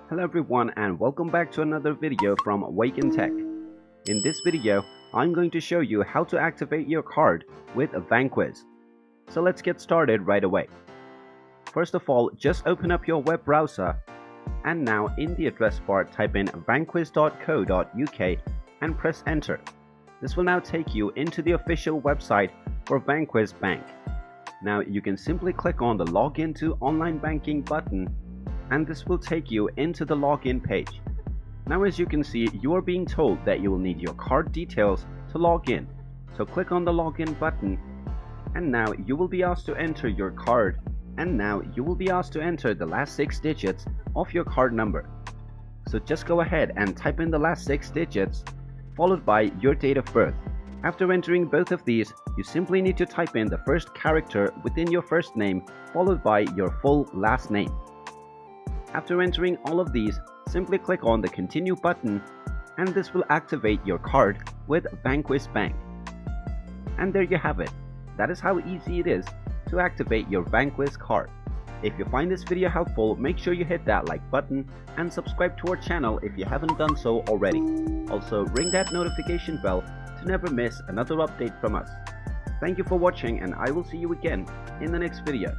Hello everyone and welcome back to another video from Wake&Tech. In this video, I'm going to show you how to activate your card with Vanquis. So let's get started right away. First of all, just open up your web browser and now in the address bar type in vanquis.co.uk and press enter. This will now take you into the official website for Vanquis Bank. Now you can simply click on the login to online banking button and this will take you into the login page. Now as you can see, you are being told that you will need your card details to log in. So click on the login button and now you will be asked to enter your card and now you will be asked to enter the last 6 digits of your card number. So just go ahead and type in the last 6 digits followed by your date of birth. After entering both of these, you simply need to type in the first character within your first name followed by your full last name. After entering all of these, simply click on the continue button and this will activate your card with Vanquis Bank. And there you have it. That is how easy it is to activate your Vanquis card. If you find this video helpful, make sure you hit that like button and subscribe to our channel if you haven't done so already. Also, ring that notification bell to never miss another update from us. Thank you for watching and I will see you again in the next video.